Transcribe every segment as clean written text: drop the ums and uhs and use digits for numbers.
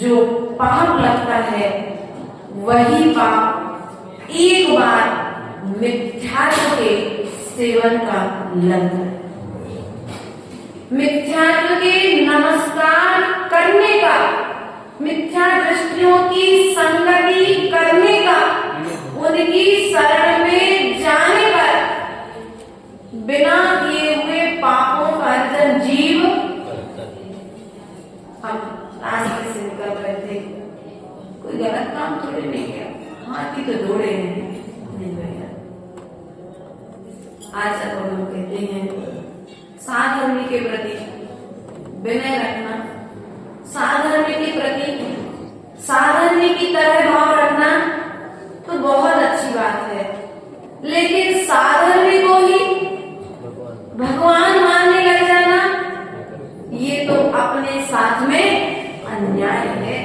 जो पाप लगता है वही पाप एक बार मिथ्यात्व के सेवन का लग, मिथ्यात्व के नमस्कार करने का, मिथ्या दृष्टियों की संगति करने का, उनकी शरण में जाने पर बिना किए हुए पापों का अर्जन जीव, हम रास्ते से निकल रहे थे, कोई गलत काम थोड़े नहीं किया, हाथी तो दौड़े नहीं भैया। आज अब हम कहते हैं साधर्मी के प्रति विनय रखना, साधर्मी के प्रति साधर्मी की तरह भाव रखना तो बहुत अच्छी बात है, लेकिन साधर्मी को ही भगवान मानने लग जाना ये तो अपने साथ में अन्याय है।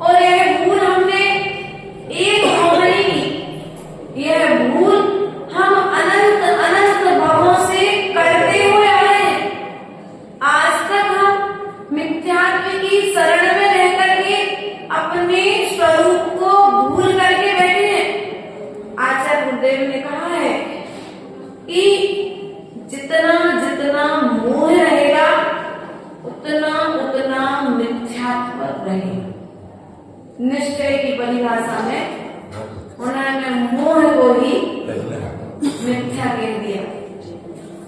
और यह भूल हमने एक भव नहीं की, यह भूल हम अनंत अनंत भवों से करते हुए आए हैं। आज तक हम मिथ्यात्व की शरण में रह करके अपने स्वरूप को भूल करके बैठे हैं। आचार्य गुरुदेव ने कहा है कि जितना जितना मोह रहेगा उतना उतना मिथ्यात्व रहेगा। निश्चय की परिभाषा में उन्होंने मोह को ही मिथ्या कह दिया,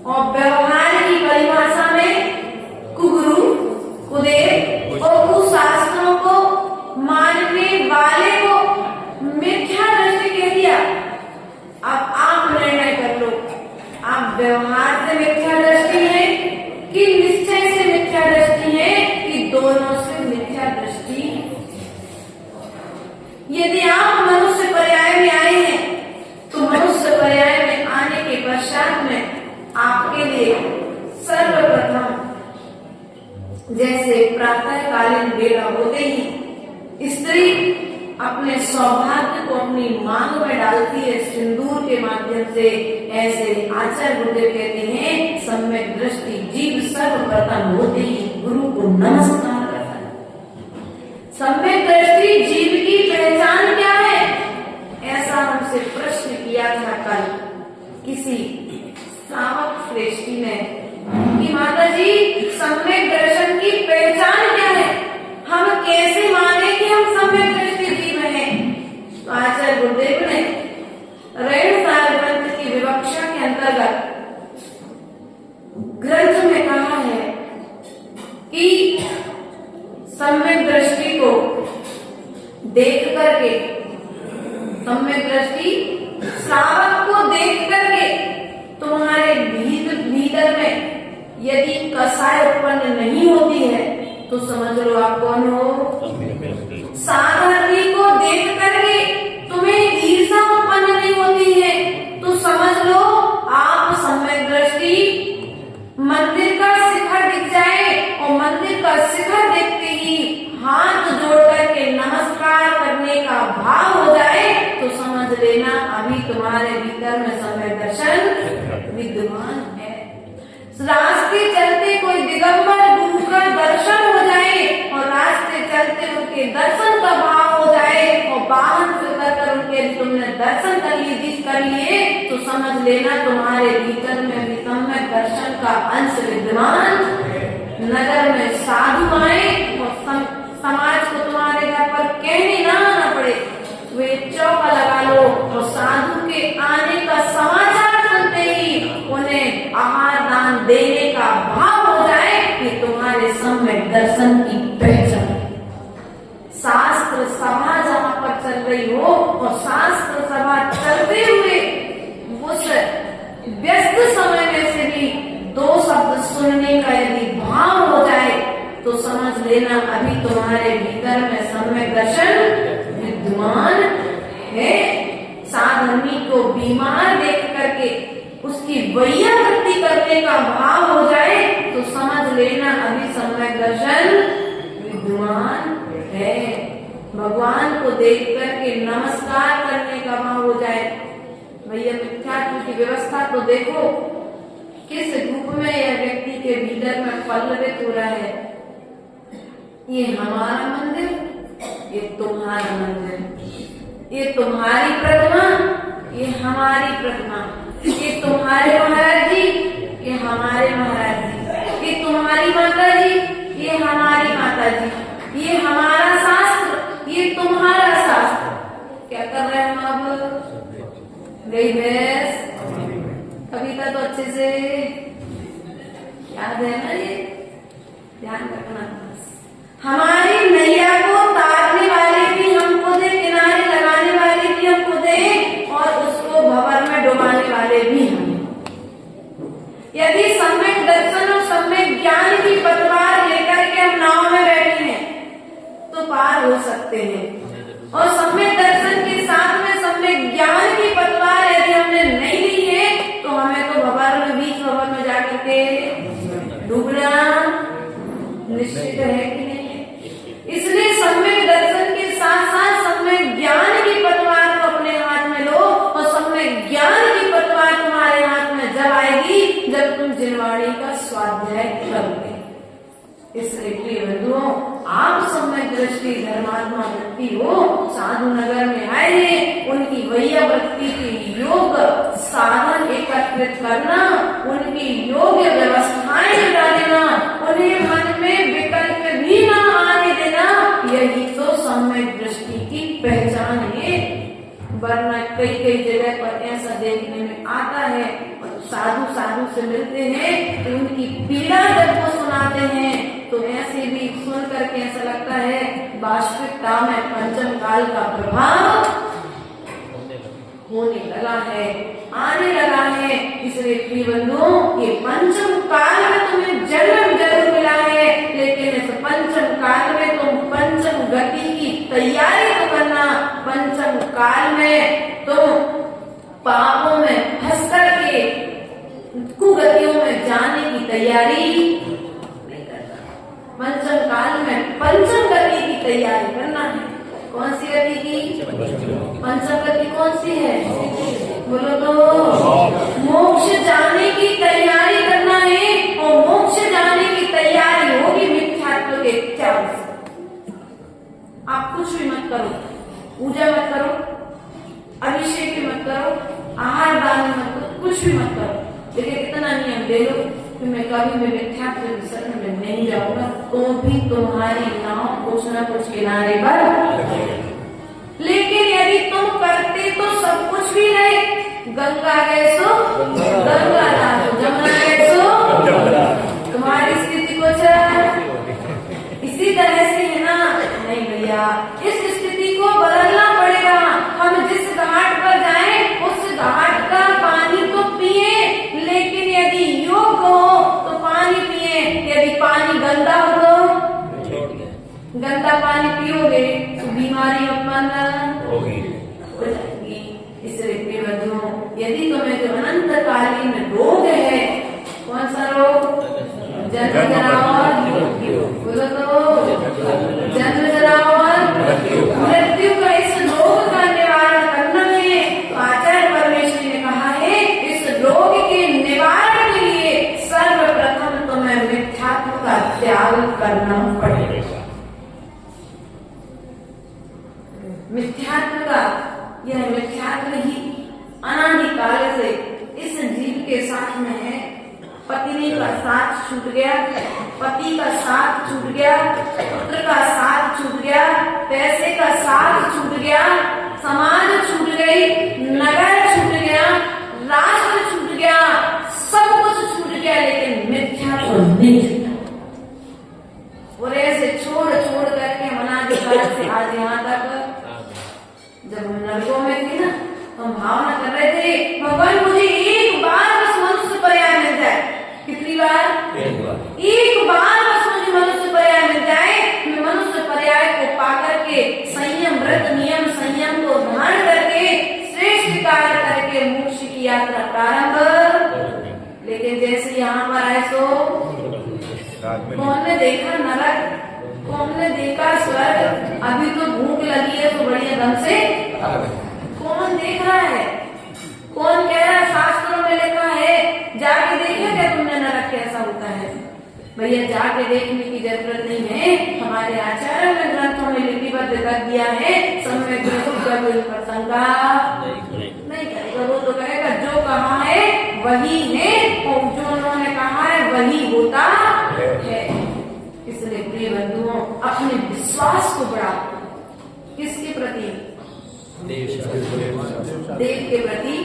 और व्यवहार की परिभाषा में कुगुरु, कुदेव और कुशास्त्रों को मानने वाले को मिथ्या दृष्टि कह दिया। अब आप निर्णय कर लो, आप व्यवहार से मिथ्या दृष्टि है कि निश्चय से मिथ्या दृष्टि है कि दोनों से मिथ्या दृष्टि है। यदि आप मनुष्य पर्याय में आए हैं तो मनुष्य पर्याय में आने के पश्चात में आपके लिए सर्वप्रथम जैसे प्रातःकालीन बेला होते ही स्त्री अपने सौभाग्य को अपनी मांग में डालती है सिंदूर के माध्यम से, ऐसे आचार्य गुरुदेव कहते हैं सम्यक दृष्टि जीव सर्वप्रथम होते ही गुरु को नमस्कार करता है। सम्यक दृष्टि जीव की पहचान क्या है? ऐसा हमसे प्रश्न किया था कल किसी श्रावक श्रेष्ठी ने कि माता जी सम्यक दर्शन की पहचान क्या है, हम कैसे माने कि हम सम्यक दृष्टि जीव हैं? तो आचार्य गुरुदेव ने ऋण सार ग्रंथ की विवक्षा के अंतर्गत ग्रंथ में कहा है कि सम्यक दृष्टि को देख करके, सम्यक दृष्टि श्रावक को देख करके तुम्हारे भीतर में यदि कसाय उत्पन्न नहीं होती है तो समझ लो आप कौन हो। साधर्मी को देख करके तुम्हें ईर्ष्या उत्पन्न नहीं होती है तो समझ लो आप सम्यक दृष्टि। मंदिर का शिखर दिख जाए और मंदिर का शिखर देखते ही हाथ जोड़ करके नमस्कार करने का भाव हो जाए तो समझ लेना अभी तुम्हारे भीतर में सम्यक दर्शन विद्यमान है। रास्ते चलते कोई दिगंबर गुरु का दर्शन हो जाए और रास्ते चलते उनके दर्शन का भाव हो जाए और वाहन से उतरकर उनके तुमने दर्शन कर लिए तो समझ लेना तुम्हारे भीतर में भी सम्यक दर्शन का अंश विद्यमान। नगर में साधु आए और समाज को तुम्हारे घर पर कहने ना आना पड़े, वे चौका लगा लो और साधु के आने का समाचार सुनते ही उन्हें आहार दान देने का भाव हो जाए कि तुम्हारे सम्यक दर्शन की पहचान। शास्त्र सभा जहाँ पर चल रही हो और शास्त्र सभा चलते हुए उस व्यस्त समय में से भी दो शब्द सुनने का यदि भाव हो जाए तो समझ लेना अभी तुम्हारे भीतर में सम्यक दर्शन विद्यमान है। साधर्मी को बीमार देख करके उसकी वैयावृत्ति करने का भाव हो जाए तो समझ लेना अभी सम्यक दर्शन विद्यमान है। भगवान को देख करके नमस्कार करने का भाव हो जाए। भैया मिथ्यात्व की व्यवस्था तो देखो किस रूप में यह व्यक्ति के भीतर में पल्लवित हो रहा है। ये हमारा मंदिर, ये तुम्हारा मंदिर। ये तुम्हारी प्रतिमा, ये हमारी प्रतिमा, ये तुम्हारे महाराज जी, ये हमारे महाराज जी, ये तुम्हारी माता जी, ये हमारी माता जी, ये हमारा शास्त्र, ये तुम्हारा शास्त्र। क्या कर रहे हैं हम अब? गई भैंस। कविता तो अच्छे से याद है ना, ये ध्यान रखना। हमारी नैया को तारने वाले भी हमको दे, किनारे लगाने वाले भी हमको दे, और उसको भंवर में डुबाने वाले भी हम। यदि सम्यक दर्शन और सम्यक ज्ञान की पतवार लेकर के हम नाव में बैठे हैं तो पार हो सकते हैं, और सम्यक दर्शन के साथ में सम्यक ज्ञान की पतवार यदि हमने नहीं ली है तो हमें तो भंवर में, बीच भंवर में जाकर के डूबना निश्चित है कि नहीं है। इसलिए सम्यक दर्शन के साथ साथ सम्यक ज्ञान की पतवार को अपने हाथ में लो, और सम्यक ज्ञान की पतवार तुम्हारे हाथ में जब आएगी जब तुम जिनवाणी का स्वाध्याय करोगे। इसलिए प्रिय बंधुओं, आप सम्यक दृष्टि धर्मात्मा व्यक्ति हो, साधु नगर में आए हैं, उनकी वैया वृत्ति के योग साधन एकत्रित करना, उनकी योग्य व्यवस्थाएं जुटा देना, उन्हें मन में विकल्प भी न आने देना, यही तो सम्यक दृष्टि की पहचान है। वरना कई कई जगह पर ऐसा देखने में आता है, साधु से मिलते हैं तो उनकी पीड़ा जब वो सुनाते हैं तो ऐसे भी सुन करके ऐसा लगता है वास्तविकता में पंचम काल का प्रभाव होने लगा है, आने लगा है। इसलिए प्रिय बंधुओं, ये पंचम काल में तुम्हें जन्म जरूर मिला है, लेकिन इस पंचम काल में तुम पंचम गति की तैयारी तो करना। पंचम काल में तुम पापों में फंस करके कुगतियों में जाने की तैयारी नहीं करना। पंचम काल में पंचम गति की तैयारी करना है। कौन सी गति की? पंचम गति कौन सी है? बोलो तो। मोक्ष जाने की तैयारी करना है, और मोक्ष जाने की तैयारी होगी मिथ्यात्व के त्याग से। आप कुछ भी मत करो, पूजा मत करो, अभिषेक भी मत करो, आहार दान मत करो, कुछ भी मत करो, लेकिन इतना नियम दे लो कि मैं कभी भी मिथ्यात्व के शरण में नहीं जाऊंगा, तो भी तुम्हारी नाव कुछ न कुछ किनारे पर। लेकिन यदि तुम करते तो सब कुछ भी रहे, गंगा गए सो गंगा नाचो, जमुना गए सो तुम्हारी स्थिति कुछ इसी तरह से है ना? नहीं भैया, इस स्थिति को बदलना पड़ेगा। हम जिस घाट पर जाएं उस घाट का पानी तो पिए, लेकिन यदि योग्य हो तो पानी पिए। यदि पानी गंदा हो तो गंदा पानी पियोगे तो बीमारी उत्पन्न हो जाएगी। इसलिए प्रिय बंधुओं, यदि तुम्हें जो अनंतकालीन रोग है, कौन सा रोग? जन्म जरा और बोलो तो, जन्म जरा और मृत्यु का इस रोग का निवारण करना है। तो आचार्य परमेश्वरी ने कहा है, इस रोग के निवारण के लिए सर्वप्रथम तुम्हें मिथ्यात्व का त्याग करना पड़ेगा। मिथ्यात्व का, यह मिथ्यात्व ही अनादिकाल से इस जीव के साथ में है। पत्नी का साथ छूट गया, पति का साथ छूट गया, पुत्र का साथ छूट गया, पैसे का साथ छूट गया, समाज छूट गई, नगर छूट गया, राष्ट्र छूट गया, सब कुछ छूट गया, लेकिन मिथ्यात्व नहीं छूटा। और ऐसे छोड़ छोड़ करके अनादिकाल से आज यहाँ तक, जब हम नरकों में थे ना, हम भावना कर रहे थे भगवान मुझे एक बार बस मनुष्य पर्याय मिल जाए। कितनी बार? एक बार बस मुझे मनुष्य पर्याय मिल जाए। मैं मनुष्य पर्याय को पाकर के संयम, व्रत, नियम, संयम को धारण करके श्रेष्ठ कार्य करके मोक्ष की यात्रा प्रारंभ। लेकिन जैसे यहाँ पर आए सो कौन ने देखा नरक, कौन ने देखा स्वर्ग? अभी तो भूख लगी है तो बढ़िया ढंग से कौन देख रहा है? कौन कह रहा है? शास्त्रों में लिखा है, जाके देखा क्या तुमने नरक कैसा होता है? भैया जाके देखने की जरूरत नहीं है, हमारे आचार्य ने ग्रंथों में लिपिबद्ध कर दिया है। सम्यक दृष्टि का कोई शंका नहीं करेगा। वो तो कहेगा जो कहा है वही है और जो उन्होंने कहा है वही होता है। इसलिए प्रिय बंधुओं, अपने विश्वास को बढ़ाओ। किसके प्रति? देव के प्रति,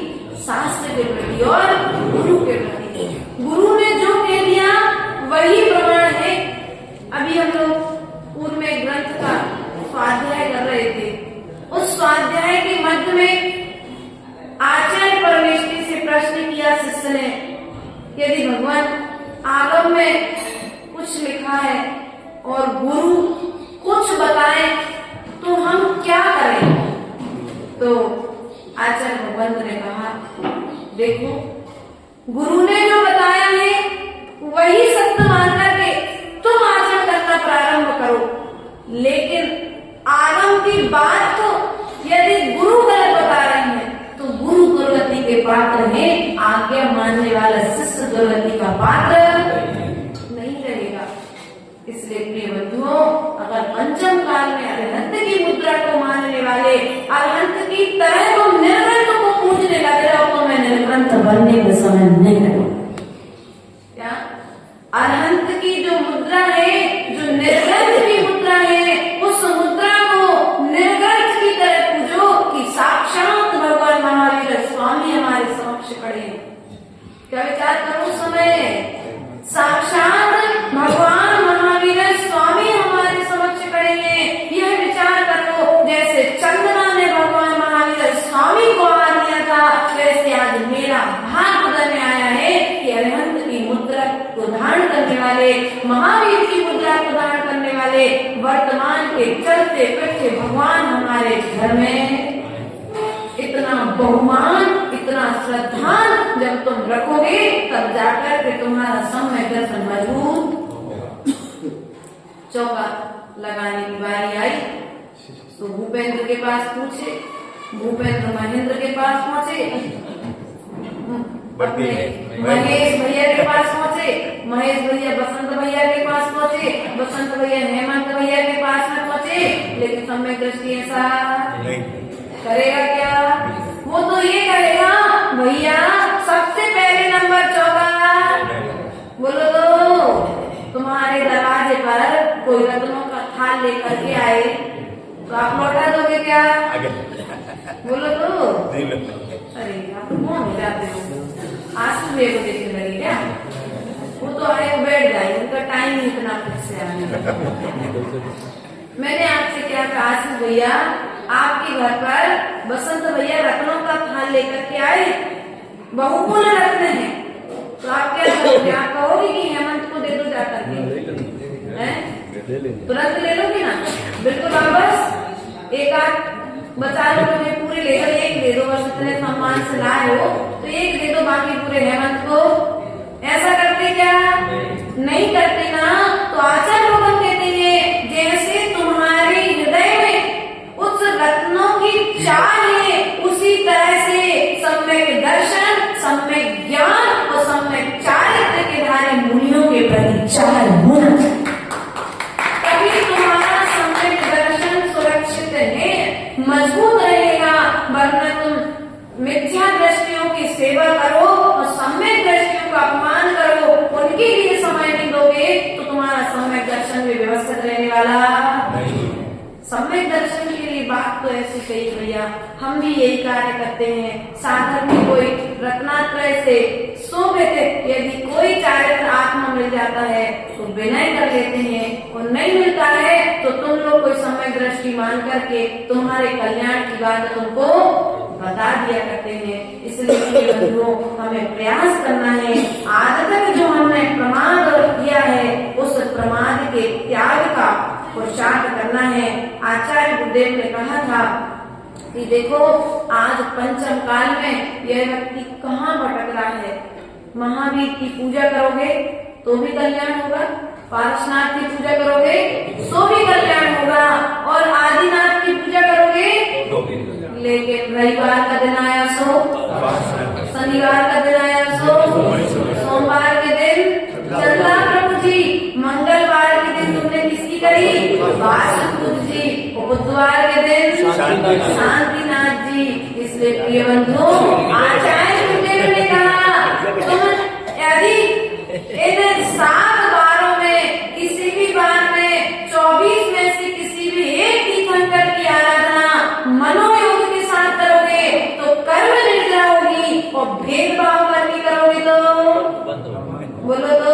शास्त्र के प्रति और गुरु के प्रति। गुरु ने जो कह दिया वही प्रमाण है। अभी हम लोग पूर्व में ग्रंथ का स्वाध्याय कर रहे थे। उस स्वाध्याय के मध्य में आचार्य परमेश्वरी से प्रश्न किया शिष्य ने, यदि भगवान आगम में कुछ लिखा है और गुरु कुछ बताए तो हम क्या करें? तो आचार्य भगवंत ने कहा, देखो गुरु ने जो बताया है वही सत्य मान करके तुम आचरण करना प्रारंभ करो, लेकिन आगम की बात को यदि गुरु गलत बता रहे हैं तो गुरु दुर्गति के पात्र है, आज्ञा मानने वाला शिष्य दुर्गति का पात्र नहीं रहेगा। इसलिए प्रिय बंधुओं, अगर पंचम काल में अरहंत की मुद्रा को मानने वाले अरहंत की तरह तुम निर्ग्रंथ को पूजने लगे रहो तो मैं निर्ग्रंथ बनने का समय नहीं करूंगा। क्या अरहंत की जो मुद्रा है, जो निर्ग्रंथ की मुद्रा है, उस मुद्रा को निर्ग्रंथ की तरह पूजो कि साक्षात भगवान महावीर स्वामी हमारे समक्ष खड़े हैं। क्या विचार करो उस समय? साक्षात भगवान महावीर स्वामी हमारे समक्ष खड़े हैं। यह विचार करो, जैसे चंद्रमा ने भगवान महावीर स्वामी को आ लिया था, वैसे आज मेरा भाग्य में आया है कि अरहंत की मुद्रा को धारण करने वाले, महावीर की मुद्रा को धारण करने वाले वर्तमान के चलते फिरते भगवान हमारे घर में। इतना बहुमान, इतना श्रद्धान जब तुम रखोगे तब जाकर के तुम्हारा सम्यक दर्शन मजबूत। चौका लगाने की बारी आई तो भूपेंद्र के पास पूछे, भूपेंद्र महेंद्र के पास पहुंचे, महेश भैया के पास पहुंचे, महेश भैया बसंत भैया के पास पहुंचे, बसंत भैया हेमंत भैया के पास में पहुंचे, लेकिन सम्यक दृष्टि ऐसा करेगा क्या? वो तो ये करेगा, भैया सबसे पहले नंबर चौका बोलो तो तुम्हारे दरवाजे पर कोई रत्नों का थाल लेकर के आए तो आप लौटा दोगे क्या? बोलो तो। अरे आप कौन हो जाते हो? आंसू को देखने लगे क्या? वो तो आए वो बैठ जाए, उनका टाइम इतना कुछ से आने। मैंने आपसे क्या कहा आशीष भैया, आपके घर पर बसंत भैया रत्नों का थाल लेकर के आए, बहुमूल्य रत्न है, तो आप क्या करोगे? आप कहोगे कि हेमंत को दे दो जाकर के, तुरंत ले लोगे ना? बिल्कुल वापस एक आध बचा लो, तुम्हें पूरे ले लो, एक दे दो, बस इतने सम्मान से लाए हो तो एक दे दो, बाकी पूरे हेमंत को। ऐसा करते क्या? नहीं करते ना। तो आचार्य लोग कहते हैं जैसे तुम्हारे हृदय में उस रत्नों की चाह है, उसी तरह से सम्यक दर्शन, सम्यक ज्ञान और सम्यक चारित्र के धारे मुनियों के प्रति चाह होना चाहिए। तभी तुम्हारा सम्यक दर्शन सुरक्षित है, मजबूत रहेगा। वरना तुम मिथ्या दृष्टियों की सेवा करो और सम्यक दृष्टियों का अपमान करो, उनके लिए समय नहीं दोगे तो तुम्हारा सम्यक दर्शन भी व्यवस्थित रहने वाला नहीं। सम्यक दर्शन के लिए बात तो ऐसी कही भैया, हम भी यही कार्य करते हैं। साधक में कोई रत्नात्रय से शोभित यदि कोई चारित्र आत्मा मिल जाता है तो विनय कर लेते हैं, और नहीं मिलता है तो तुम लोग कोई सम्यक दृष्टि मान करके तुम्हारे कल्याण की बात तुमको बता दिया करते हैं। इसलिए बंधुओं, हमें प्रयास करना है, आज तक जो हमने प्रमाद किया है उस प्रमाद के त्याग का पुरुषार्थ करना है। आचार्य गुरुदेव ने कहा था कि देखो आज पंचम काल में यह व्यक्ति कहाँ भटक रहा है। महावीर की पूजा करोगे तो भी कल्याण होगा, पार्श्वनाथ की पूजा करोगे तो भी कल्याण होगा, और आदिनाथ की पूजा करोगे, लेकिन रविवार का दिन आया सो, शनिवार का दिन आया सो, सोमवार के दिन चंद्रा प्रभु जी, मंगलवार के दिन तुमने किसकी करी? वासुदेव जी, बुधवार के दिन शांतिनाथ जी, जी। इसलिए प्रिय बंधु, आचार्य गुरुदेव ने कहा तुम यदि इन 7 बारों में किसी भी बार में 24 में से किसी भी एक तीर्थंकर की आराधना मनोयोग के साथ करोगे तो कर्म निर्जरा होगी, और भेदभाव करके करोगे तो बोलो तो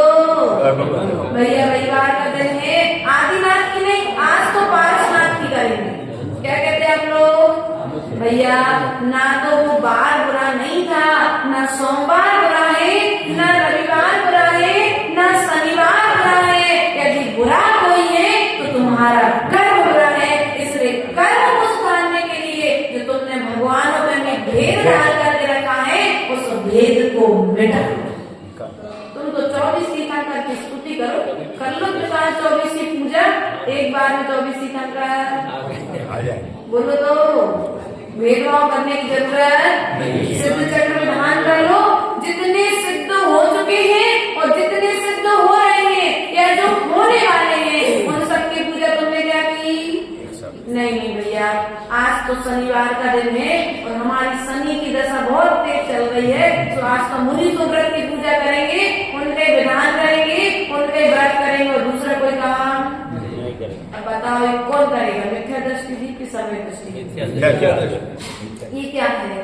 भैया रविवार का दिन है, आदिनाथ की नहीं, आज तो पारसनाथ की करेंगे। क्या कहते हैं आप लोग भैया? ना तो वो बार बुरा नहीं था, ना सोमवार बुरा है, ना रविवार बुरा है, ना शनिवार बुरा है। यदि बुरा कोई है तो तुम्हारा कर्म बुरा है। इसलिए कर्म को सुधारने के लिए जो तुमने भगवानों में भेद डाल करके रखा है, उस भेद को मिटा। तुम तो 24 तीर्थंकर की स्तुति करो, कर लो तो 24 की पूजा, एक बार में 24 तीर्थंकर बोलो तो भेदभाव करने की जरूरत नहीं। सिद्ध चक्र में ध्यान कर लो, जितने सिद्ध हो चुके हैं और जितने सिद्ध हो रहे हैं या जो होने वाले हैं, उन सबकी पूजा तुमने क्या की? नहीं भैया, आज तो शनिवार का दिन है और हमारी शनि की दशा बहुत तेज चल रही है, तो आज तो मुनि सुव्रत की पूजा करेंगे, उनके विधान करेंगे, उनके व्रत करेंगे और दूसरा कोई काम नहीं करेंगे। अब बताओ ये कौन करेगा? मिथ्या दृष्टि दी कि समय दृष्टि? ये क्या है?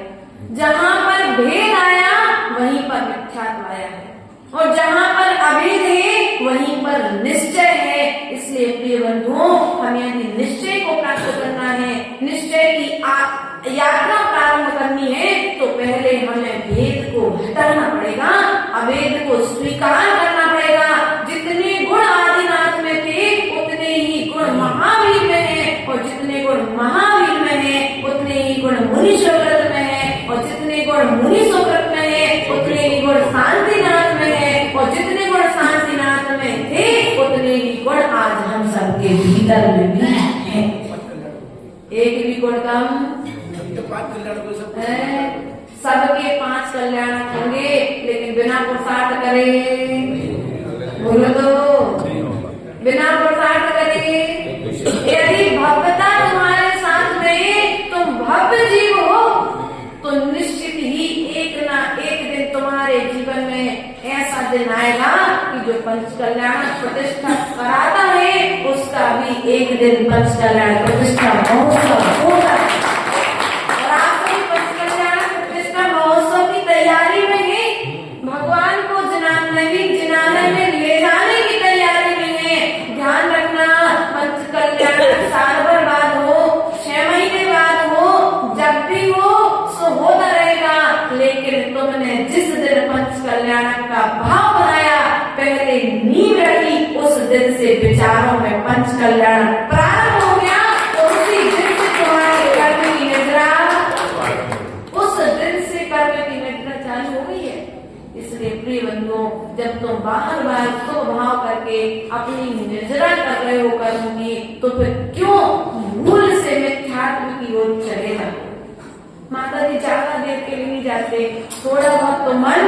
जहाँ पर भेद आया वहीं पर मिथ्यात्व आया है, और जहाँ पर अभेद है वहीं पर निश्चय है। इसलिए प्रिय बंधुओं, हमें यदि निश्चय को प्राप्त करना है, निश्चय की यात्रा प्रारंभ करनी है, तो पहले हमें भेद को हटाना पड़ेगा, अभेद को स्वीकार करना पड़ेगा। जितने गुण आदिनाथ में थे उतने ही गुण महावीर में है, और जितने गुण महावीर में है उतने ही गुण मुनि सुव्रत में है, और जितने गुण मुनि सुव्रत में है उतने ही गुण शांतिनाथ में है, और जितने गुण शांतिनाथ में थे उतने ही गुण आज हम सबके भीतर में भी है। एक भी गुण कम है। सबके 5 कल्याण होंगे, लेकिन बिना पुरुषार्थ करे, बोलो तो बिना पुरुषार्थ करे। यदि भव्यता तुम्हारे साथ में, तुम भव्य जीव हो, तो निश्चित ही एक ना एक दिन तुम्हारे जीवन में ऐसा दिन आएगा कि जो पंच कल्याण प्रतिष्ठा कराता है उसका भी एक दिन पंच कल्याण प्रतिष्ठा महोत्सव होगा। और आप पंच कल्याण प्रतिष्ठा महोत्सव की तैयारी में है, भगवान को जिनाने में ले जाने की तैयारी में है। ध्यान रखना, पंच कल्याण साल भर बाद हो, 6 महीने बाद हो, जब भी हो सो होता रहेगा, लेकिन तुमने जिस दिन पंच कल्याण का भाव बनाया, पहले नींव रखी, उस दिन से विचारों में पंच कल्याण प्रारंभ हो गया, और उसी दिन से तुम्हारे कर्म की निद्रा, उस दिन से कर्म की निद्रा चालू हो गई है। इसलिए प्रिय बंधुओं, जब तुम बाहर स्वभाव करके अपनी निद्रा कर रहे हो कर्म की, तो फिर क्यों मूल से मिथ्यात्व की ओर चले जाते? माता जी ज्यादा देर के लिए नहीं जाते, थोड़ा बहुत तो मन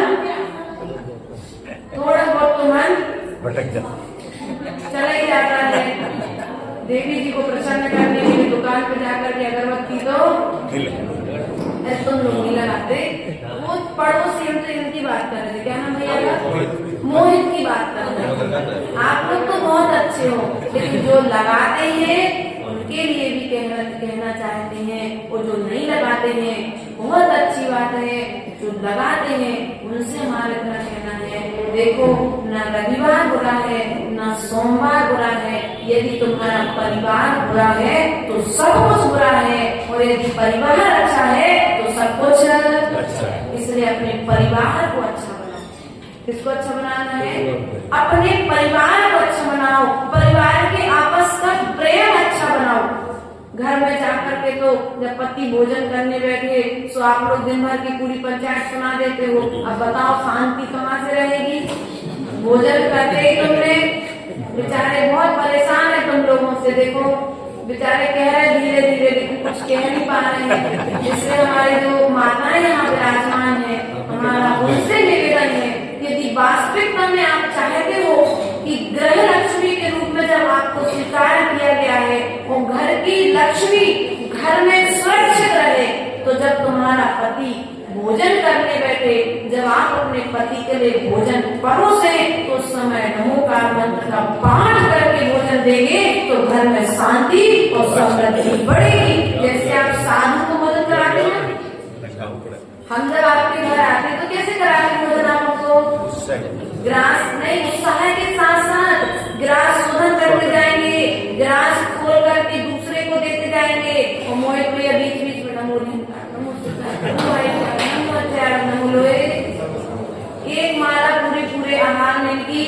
भटक जाता, चला ही जाता है। देवी जी को प्रसन्न करने के लिए दुकान पे जाकर के अगरबत्ती तो तुम लोग नहीं लगाते। वो पड़ोसी, हम तो इनकी बात कर रहे थे, क्या नाम भैया? मोहित की बात कर रहे हैं। आप लोग तो बहुत अच्छे हो, लेकिन जो लगाते हैं उनके लिए भी कहना चाहते हैं, और जो नहीं लगाते हैं बहुत अच्छी बात है, जो लगाते हैं उनसे हमारा इतना कहना है, देखो न रविवार बुरा है, न सोमवार बुरा है। यदि तुम्हारा परिवार बुरा है तो सब कुछ बुरा है, और यदि परिवार अच्छा है तो सब कुछ अच्छा है। इसलिए अपने परिवार को अच्छा बनाओ। किसको अच्छा बनाना है? अपने परिवार को अच्छा बनाओ, परिवार के आपस का प्रेम अच्छा बनाओ। घर में जाकर के तो जब पति भोजन करने बैठे तो आप लोग दिन भर की पूरी पंचायत सुना देते हो। अब बताओ शांति कहाँ से रहेगी? भोजन करते ही तुमने, बेचारे बहुत परेशान है तुम लोगों से, देखो बेचारे कह रहे धीरे धीरे, लेकिन कुछ कह नहीं पा रहे हैं। इसलिए हमारे जो माताएं यहाँ विराजमान है, हमारा उनसे निवेदन है, यदि वास्तविकता में आप चाहते हो कि ग्रह लक्ष्मी के रूप में जब आपको स्वीकार किया गया है और घर की लक्ष्मी घर में सुरक्षित रहे, तो जब के लिए भोजन परोसे तो उस समय नमोकार मंत्र का पाठ करके भोजन देंगे तो घर में शांति और समृद्धि बढ़ेगी। जैसे आप साधु को भोजन कराते हैं, हम जब आपके घर आते हैं तो कैसे कराते भोजन आपको? ग्रास नहीं, उत्साह के साथ साथ ग्रास शोधन करते जाएंगे, ग्रास खोल करके दूसरे को देते जाएंगे। और मोहित भैया बीच बीच में नमो एक माला पूरे आहार में की,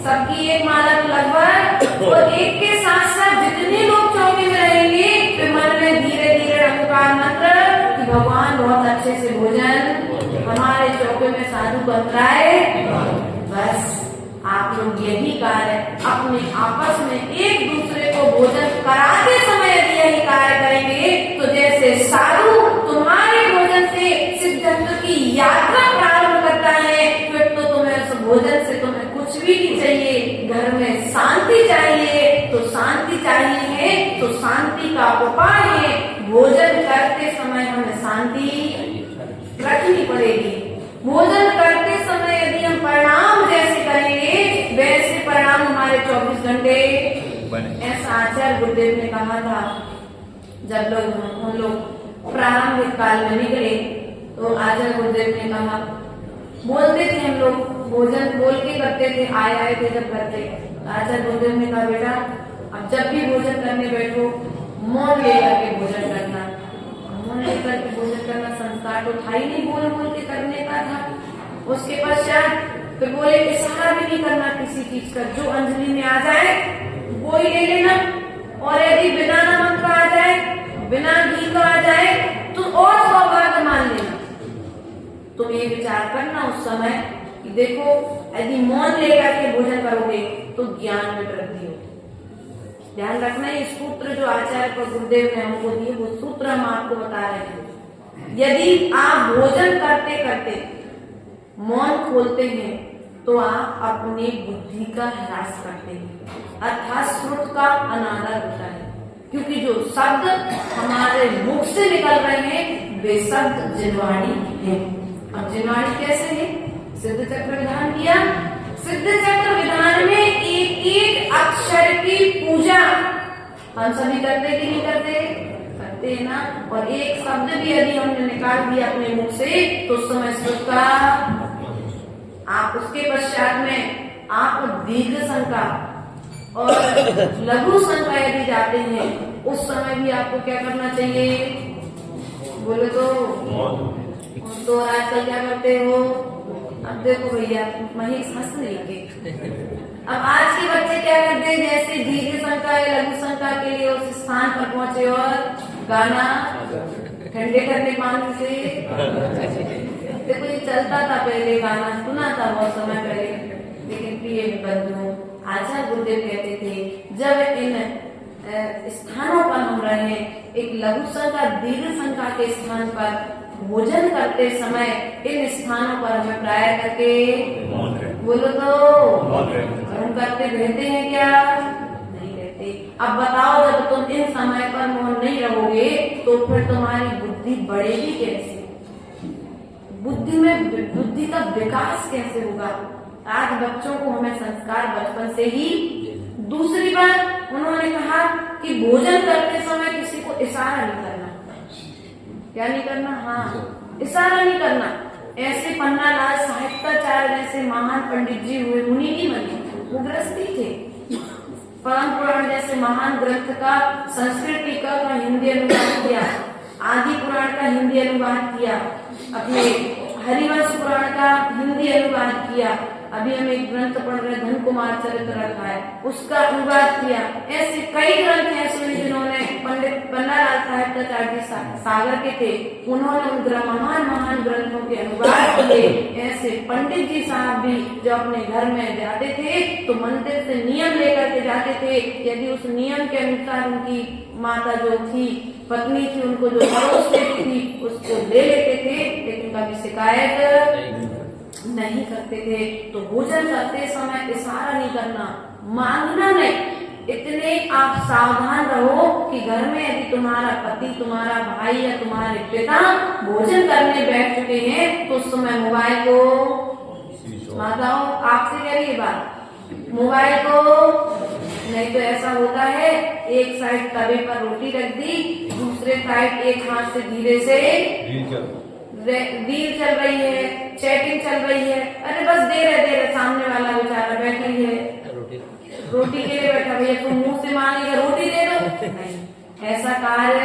सबकी एक माला लगभग, और एक के साथ साथ जितने लोग चौके में रहेंगे तो मन में धीरे धीरे नमोकार मंत्र कि भगवान बहुत अच्छे से भोजन हमारे चौके में साधु बतराए। बस आप लोग यही कार्य अपने आपस में एक दूसरे को भोजन कराते समय यदि यही कार्य करेंगे तो जैसे साधु तुम्हारे भोजन से सिद्धांत की यात्रा प्रारंभ करता है, फिर तो तुम्हें उस भोजन से तुम्हें कुछ भी नहीं चाहिए, घर में शांति चाहिए तो शांति चाहिए तो शांति का उपाय है भोजन करते समय हमें शांति रखनी पड़ेगी। भोजन करते समय यदि हम प्रणाम जैसे करेंगे वैसे प्रणाम हमारे 24 घंटे। ऐसा आचार्य गुरुदेव ने कहा था, जब हम लोग प्रारंभिक काल में निकले तो आचार्य गुरुदेव ने कहा, बोलते थे हम लोग भोजन बोल के करते थे, आए थे जब करते, आचार्य गुरुदेव ने कहा बेटा अब जब भी भोजन करने बैठो मौन लेकर के भोजन करना। मौन लेकर के भोजन करना संस्कार तो था ही नहीं, बोल के करने का था। उसके पश्चात फिर बोले इशारा भी नहीं करना किसी चीज का, जो अंजलि में आ जाए वो ही ले लेना, और यदि बिना नमक का आ जाए बिना घी का आ जाए तो और सौभाग्य मान लेना। तुम ये विचार करना उस समय कि देखो यदि मौन लेकर के भोजन करोगे तो ज्ञान में वृद्धि होगी। ध्यान रखना ये सूत्र जो आचार्य पर गुरुदेव ने हमको दिए वो सूत्र हम आपको बता रहे हैं। यदि आप भोजन करते करते मौन खोलते हैं तो आप अपनी बुद्धि का ह्रास करते हैं, अर्थात श्रुत का अनादर होता है, क्योंकि जो शब्द हमारे मुख से निकल रहे हैं वे शब्द जिनवाणी है। अब जिनवाणी कैसे है? सिद्ध चक्र विधान किया, सिद्ध चक्र विधान में एक एक अक्षर की पूजा हम सभी करते कि नहीं करते? करते हैं ना। और एक शब्द भी यदि हमने निकाल दिया अपने मुख से तो उस समय श्रुत का आप उसके पश्चात में आप दीर्घ संका और लघु संका यदि जाते हैं उस समय भी आपको क्या करना चाहिए? बोले तो आजकल क्या करते हो? अब देखो भैया महेश हंसने लगे। अब आज के बच्चे क्या करते हैं, जैसे दीर्घ संका या लघु संका के लिए उस स्थान पर पहुंचे और गाना ठंडे ठंडे पानी से, देखो ये चलता था पहले, गाना सुना था बहुत समय पहले, लेकिन प्रिय बंधुओं आचार्य गुरुदेव कहते थे जब इन स्थानों पर हम रहे, एक लघु संका दीर्घ संका के स्थान पर भोजन करते समय इन स्थानों पर हमें प्राय करके बोलो तो हम करते रहते हैं क्या? नहीं रहते। अब बताओ जब तुम इन समय पर मौन नहीं रहोगे तो फिर तुम्हारी बुद्धि बढ़ेगी कैसे? बुद्धि का विकास कैसे होगा? आज बच्चों को हमें संस्कार बचपन से ही। दूसरी बात उन्होंने कहा कि भोजन करते समय किसी को इशारा नहीं करना। क्या नहीं करना? हाँ, इशारा नहीं करना। ऐसे पन्नालाल साहित्याचार्य जैसे महान पंडित जी हुए, मुनि नहीं बने, वो गृहस्थी थे। परम पुराण जैसे महान ग्रंथ का संस्कृत का हिंदी अनुवाद किया, आदि पुराण का हिंदी अनुवाद किया, अपने हरिवंश पुराण का हिंदी अनुवाद किया, अभी हम एक ग्रंथ पढ़ रहे धन कुमार चरित्र रखा है उसका अनुवाद किया। ऐसे कई ग्रंथ ऐसे जिन्होंने पंडित पन्नालाल साहित्याचार्य सागर के थे, उन्होंने उन महान ग्रंथों के अनुवाद किए। ऐसे पंडित जी साहब भी जो अपने घर में जाते थे तो मंदिर से नियम लेकर के जाते थे, यदि उस नियम के अनुसार उनकी माता जो थी पत्नी थी उनको जो परोस देती थी उसको ले लेते थे, लेकिन कभी शिकायत नहीं करते थे। तो भोजन करते समय इशारा नहीं करना, मांगना नहीं। इतने आप सावधान रहो कि घर में यदि तुम्हारा पति, तुम्हारा भाई या तुम्हारे पिता भोजन करने बैठ चुके हैं तो उस समय मोबाइल को माताओं आपसे कह रही बात, मोबाइल को नहीं तो ऐसा होता है एक साइड तवे पर रोटी रख दी, दूसरे साइड एक हाथ से धीरे से रील चल रही है, चैटिंग चल रही है। अरे बस दे रहे सामने वाला बेचारा बैठी है, रोटी के लिए बैठा, भैया तुम मुंह से मांगेगा रोटी दे दो, नहीं ऐसा कार्य।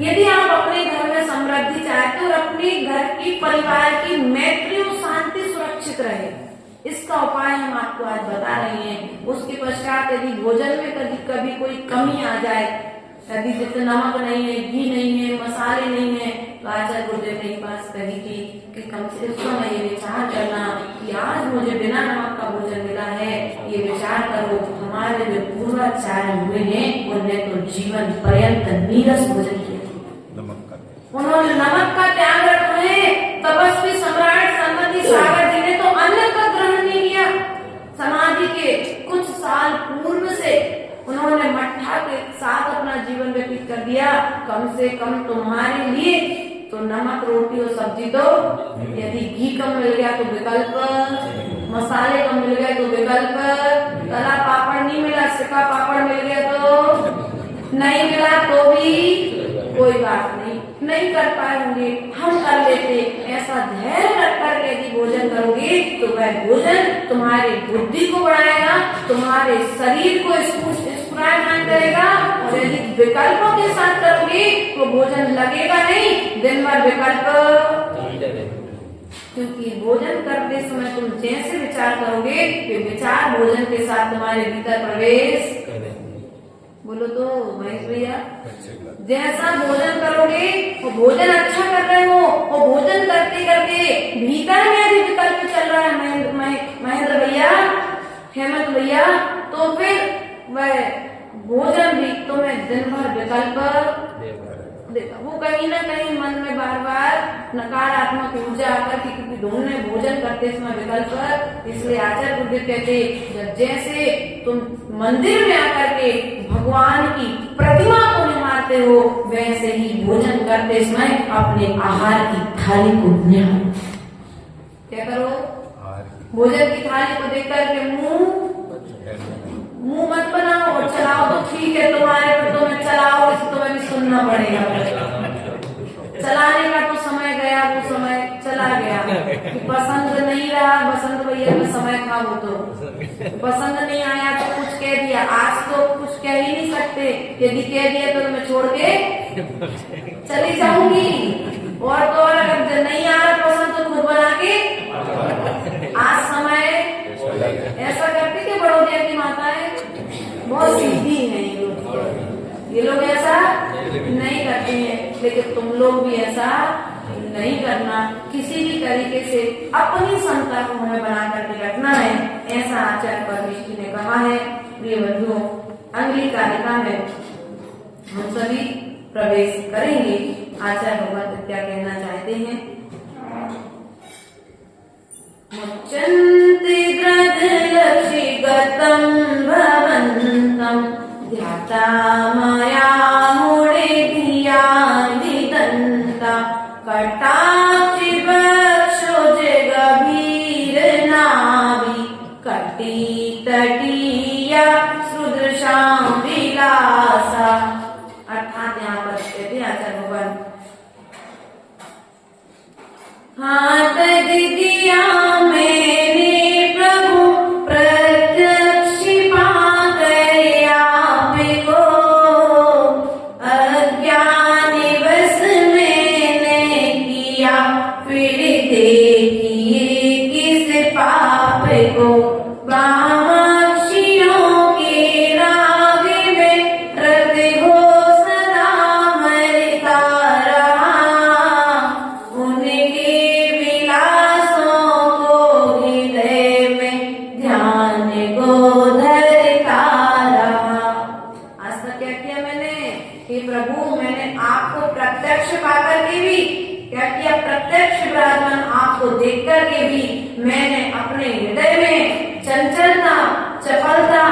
यदि आप अपने घर में समृद्धि चाहते हो और अपने घर की परिवार की मैत्री और शांति सुरक्षित रहे, इसका उपाय हम आपको आज बता रहे हैं। उसके पश्चात यदि भोजन में कभी कोई कमी आ जाए, कभी जैसे नमक नहीं है, घी नहीं है, मसाले नहीं है, तो आचार्य गुरुदेव के पास कही कि कम से कम ये विचार करना कि आज मुझे बिना नमक का भोजन मिला है, ये विचार करो हमारे जो पूर्वाचार्य हुए हैं उन्होंने तो जीवन पर्यंत नीरस भोजन किया, उन्होंने नमक का त्याग रखा है। तपस्वी सम्राट संपत्ति सागर जी ने तो अन्न का ग्रहण नहीं किया। समाधि के कुछ साल पूर्व से उन्होंने मट्ठा के साथ अपना जीवन व्यतीत कर दिया। कम से कम तुम्हारे लिए तो नमक रोटी और सब्जी तो, यदि घी कम मिल गया तो विकल्प, मसाले कम मिल गए तो विकल्प, तला पापड़ नहीं मिला, सिका पापड़ मिल गया तो नहीं मिला तो भी कोई बात नहीं कर पाएंगे, हम कर लेते। ऐसा धैर्य रख कर यदि भोजन करोगे तो वह भोजन तुम्हारी बुद्धि को बढ़ाएगा, तुम्हारे शरीर को स्फूर्तिमान करेगा। और यदि विकल्पों के साथ करोगे तो भोजन लगेगा नहीं, दिन भर विकल्प, क्योंकि भोजन करते समय तुम जैसे विचार करोगे कि विचार भोजन के साथ तुम्हारे भीतर प्रवेश, बोलो तो महेश भैया, जैसा भोजन करोगे वो भोजन अच्छा कर रहे हो, वो भोजन करते करते भीतर में यदि विकल्प चल रहा है महेंद्र भैया, हेमंत भैया, तो फिर वह भोजन भी तुम्हें दिन भर विकल्प देगा। वो कहीं ना कहीं मन में बार बार नकारात्मक ऊर्जा आकर के, क्योंकि ढूंढने भोजन करते समय विकल्प। इसलिए आचार्य गुरुदेव कहते जैसे तुम मंदिर में आकर के भगवान की प्रतिमा को निहारते हो, वैसे ही भोजन करते समय अपने आहार की थाली को निहारो। क्या करो? भोजन की थाली को देख करके मुंह मत बनाओ और चलाओ तो ठीक है, तुम्हारे पर तुम्हें चलाओ, तुम्हें भी सुनना पड़ेगा। चलाने का तो समय गया, वो समय चला गया, पसंद नहीं रहा बसंत भैया का समय था, वो तो पसंद नहीं आया तो कुछ कह दिया, आज तो कुछ कह ही नहीं सकते, यदि कह दिया तो मैं छोड़ के चली जाऊंगी। और तो और अगर नहीं आ रहा पसंद तो खुद बना के, आज समय ऐसा करती कि बड़ौदिया की माताएं बहुत सीधी है, ये लोग ऐसा नहीं करते हैं, लेकिन तुम लोग भी ऐसा नहीं करना। किसी भी तरीके से अपनी क्षमता को हमें बना करके रखना है, ऐसा आचार्य परमेश्वर ने कहा है। प्रिय बंधुओं, अगली कारिका में हम सभी प्रवेश करेंगे। आचार्य भगवान क्या कहना चाहते हैं? मुच्यन्ते द्रदलक्षिगतं भवन्तं ध्याता मया मुळे धिया निदन्ता कटाक्षिवक्षोजे गभीर नाभि कटी तटीया सुदृशां विलासा। अर्थात यहाँ पर कहते हैं आचार्य भगवान, हाथ दिया मैंने प्रभु प्रत्यक्ष पा गए आपको, अज्ञानी बस मैंने किया फिर देखिए किस पाप को। कामाक्षियों के राग में रत हो सदा मरता रहा, उनके आपको देख करके भी मैंने अपने हृदय में चंचलता, चपलता,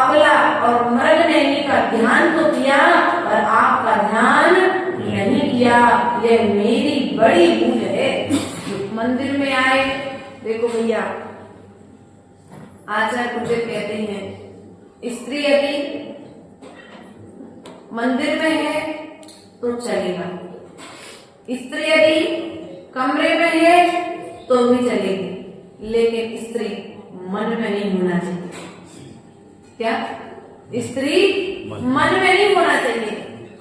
अबला और मृगनयनी का ध्यान तो किया, और आपका ध्यान नहीं किया। यह मेरी बड़ी भूल है। मंदिर में आए, देखो भैया आचार्य मुझे कहते हैं, स्त्री यदि मंदिर में है तो चलेगा, स्त्री यदि कमरे में है तो भी चलेगी, लेकिन स्त्री मन में नहीं होना चाहिए। क्या? स्त्री मन में नहीं होना चाहिए।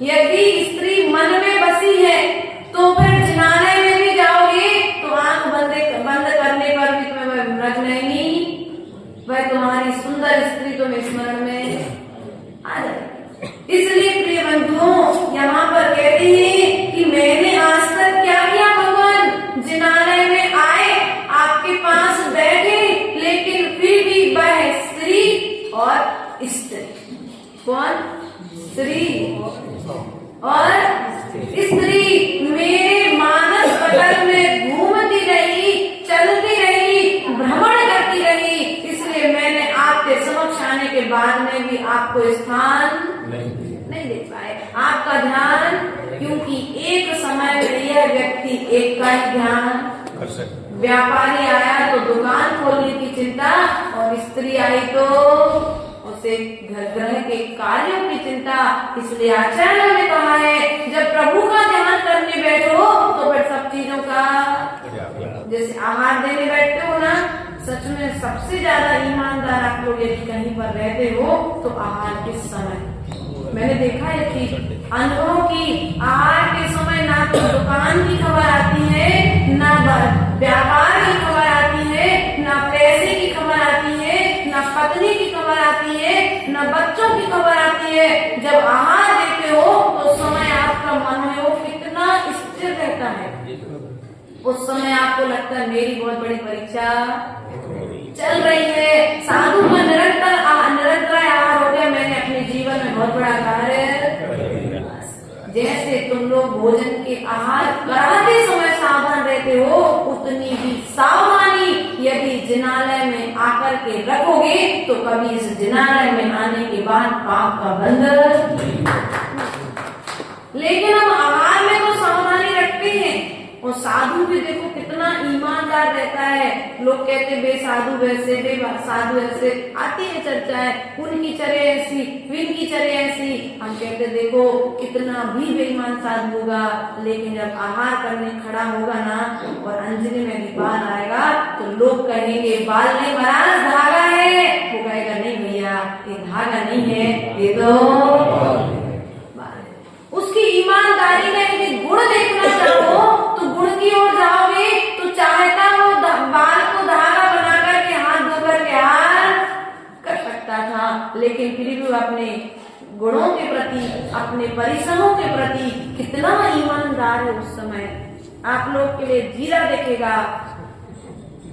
यदि स्त्री मन में बसी है तो फिर जिनालय में भी जाओगे तो आंख बंद करने पर भी तुम्हें रख नहीं, वह तुम्हारी सुंदर स्त्री तुम्हें स्मरण में आ जाएगी। इसलिए प्रिय बंधुओं, यहाँ पर कहते हैं कि मैंने आज तक क्या किया भगवान, जिनालय में आए, आपके पास बैठे, लेकिन फिर भी वह स्त्री और स्त्री, कौन? स्त्री और स्त्री मेरे मानस पटल में घूमती रही, चलती रही, भ्रमण करती रही। इसलिए मैंने आपके समक्ष आने के बाद में भी आपको स्थान नहीं दे पाए, आपका ध्यान, क्योंकि एक समय में यह व्यक्ति एक का ही ध्यान कर सकता। व्यापारी आया तो दुकान खोलने की चिंता, और स्त्री आई तो उसे घर ग्रह के कार्यों की चिंता। इसलिए आचार्यों ने कहा है, जब प्रभु का ध्यान करने बैठो तो फिर सब चीजों का, जैसे आहार देने बैठते हो ना, सच में सबसे ज्यादा ईमानदार आप लोग यदि कहीं पर रहते हो तो आहार के समय, मैंने देखा है कि अनुभव की, आहार के समय ना तो दुकान की खबर आती है, ना व्यापार की खबर आती है, ना पैसे की खबर आती है, ना पत्नी की खबर आती है, ना बच्चों की खबर आती है। जब आहार देते हो तो समय आपका मनोयोग कितना स्थिर रहता है। उस समय आपको लगता है मेरी बहुत बड़ी परीक्षा चल रही है, साधु का निरंतर आहार हो गया, मैंने अपने जीवन में बहुत बड़ा कार्य। जैसे तुम लोग भोजन के आहार कराते समय सावधान रहते हो, उतनी ही सावधानी यदि जिनालय में आकर के रखोगे तो कभी इस जिनालय में आने के बाद पाप का बंधन। लेकिन हम आहार में तो सावधानी रखते हैं, और साधु भी देखो कितना ईमानदार रहता है। लोग कहते बेसाधु वैसे, बेसाधु ऐसे, आती है चर्चा है, उनकी चरे ऐसी, इनकी चरे ऐसी। हम कहते देखो कितना भी बेईमान साधु होगा, लेकिन जब आहार करने खड़ा होगा ना और अंजलि में भी बाल आएगा तो लोग कहेंगे बाल नहीं महाराज धागा है, वो कहेगा नहीं भैया ये धागा नहीं है, ये तो उसकी ईमानदारी का यदि गुण देखना चाहो तो गुण की ओर जाओगे तो चाहता वो बाल को धागा बनाकर के हाथ धोकर के हार कर सकता था, लेकिन फिर भी वो अपने गुणों के प्रति, अपने परिश्रमों के प्रति कितना ईमानदार है। उस समय आप लोग के लिए जीरा देखेगा,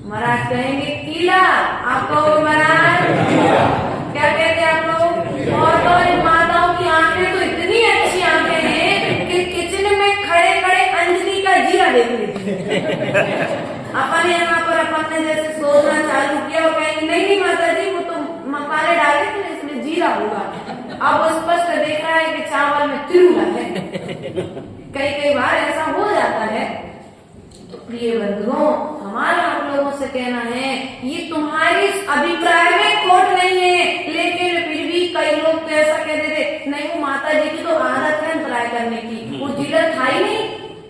महाराज कहेंगे कीला, आप कहोगे महाराज क्या कहते आप लोग। और तो माताओं की आंखें तो इतनी अच्छी आंखें हैं कि किचन में खड़े खड़े अंजलि का जीरा देख लेती है। अपन यहाँ पर अपन ने जैसे सोचना चालू किया, वो कहेंगे नहीं माता जी वो तो मसाले डाले थे इसमें जीरा होगा। अब स्पष्ट देखा है कि चावल में तिरुला है। कई बार ऐसा हो जाता है। तो प्रिय बंधुओं, हमारा आप लोगों से कहना है, ये तुम्हारे अभिप्राय में खोट नहीं है, लेकिन फिर भी कई लोग तो ऐसा कहते थे नहीं वो माता जी की तो आदत है अंतराय करने की, वो जिलत था ही नहीं।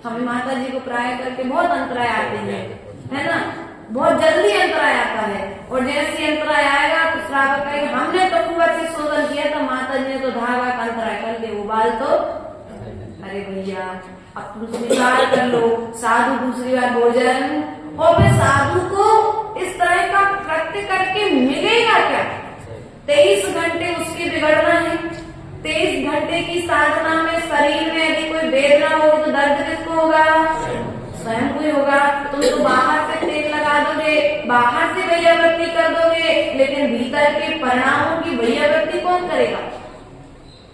हमें माता जी को प्राय करके बहुत अंतराय आते हैं, है ना, बहुत जल्दी अंतराय आता है। और जैसे अंतराय आएगा तो श्रावक कहेगा हमने तो कुंवर से शोधन किया था, माता जी ने तो धागा का अंतराय कर दे, वो बाल तो अरे भैया अब तुम स्वीकार कर लो। साधु दूसरी बार भोजन, और फिर साधु को इस तरह का कृत्य करके मिलेगा क्या? 23 घंटे उसके बिगड़ना है। 23 घंटे की साधना में शरीर में यदि कोई वेदना हो तो दर्द किसको होगा? स्वयं को ही होगा। तुम तो बाहर से तेल लगा दोगे, बाहर से वैयावृत्ति कर दोगे, लेकिन भीतर के परिणामों की वैयावृत्ति कौन करेगा?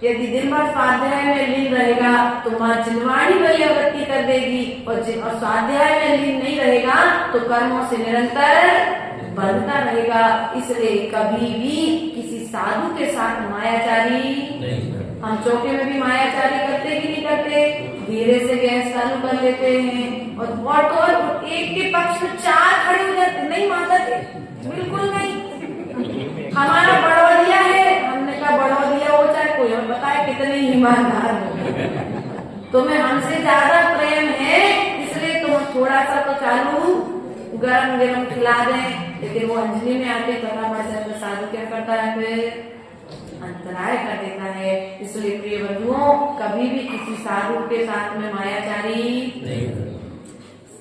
यदि दिन भर स्वाध्याय में लीन रहेगा तो माँ जिनवाणी वैयावृत्ति कर देगी, और स्वाध्याय में लीन नहीं रहेगा तो कर्मों से निरंतर बंधता रहेगा। इसलिए कभी भी किसी साधु के साथ मायाचारी, हम चौके में भी मायाचारी करते कि नहीं करते? धीरे से गैस चालू कर लेते हैं, और एक के पक्ष में 4 खड़े हो जाते। नहीं माता जी बिल्कुल नहीं, हमारा बढ़ोदिया है, हमने कहा बढ़ोदिया हो चाहे कोई, हमें बताए कितने ईमानदार हो, तुम्हें हमसे ज्यादा प्रेम है, इसलिए तुम थोड़ा सा तो चालू गरम गरम खिला दें। लेकिन वो अंजलि में आके पता पड़ जाता है, साधु क्या करता है, फिर अंतराय कर देता है। इसलिए प्रिय बंधुओं, कभी भी किसी साधु के साथ में मायाचारी नहीं,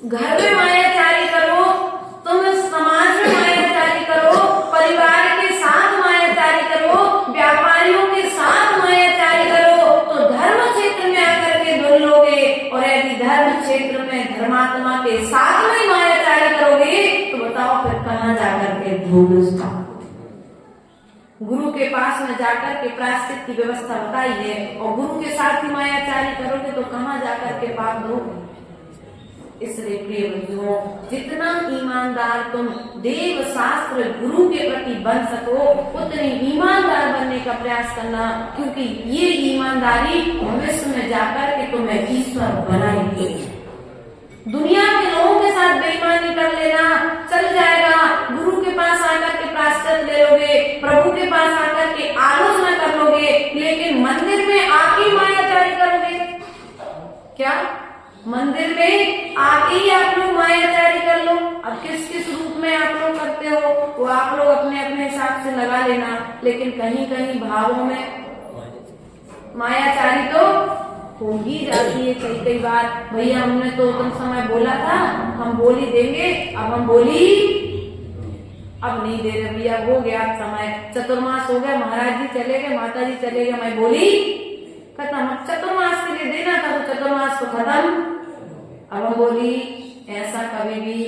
घर में मायाचारी करो, तुम समाज में मायाचारी करो, परिवार के साथ मायाचारी करो, व्यापारियों के साथ मायाचारी करो, तो धर्म क्षेत्र में आकर के धुल लोगे। और यदि धर्म क्षेत्र में धर्मात्मा के साथ में मायाचारी करोगे तो बताओ फिर कहाँ जाकर के धूल। गुरु के पास में जाकर के प्रायश्चित की व्यवस्था बताई है, और गुरु के साथ ही मायाचारी करोगे तो कहाँ जाकर के पाप धोगे। इसलिए प्रिय बंधुओं, जितना ईमानदार तुम देव शास्त्र गुरु के प्रति बन सको, उतनी ईमानदार बनने का प्रयास करना, क्योंकि ये ईमानदारी भविष्य में जाकर के तुम्हें ईश्वर बनाएगी। दुनिया के लोगों के साथ बेईमानी कर लेना चल जाएगा, गुरु के पास आकर के प्रायश्चित ले लोगे, प्रभु के पास आकर के आलोचना कर लोगे, लेकिन मंदिर में आके मायाचारी करोगे क्या? मंदिर में आके ही आप लोग मायाचारी कर लो। अब किस किस रूप में आप लोग करते हो वो आप लोग अपने अपने हिसाब से लगा लेना, लेकिन कहीं कहीं भावों में मायाचारी तो हो ही जाती है कई कई बार। भैया हमने तो उतम समय बोला था हम बोली देंगे, अब हम बोली अब नहीं दे रहे भैया, हो गया समय, चतुर्मास हो गया, महाराज जी चले गए, माता जी चले गए, मैं बोली खत्म। चतुर्मास के लिए देना था तो चतुर्मास तो खत्म, अब हम बोली। ऐसा कभी भी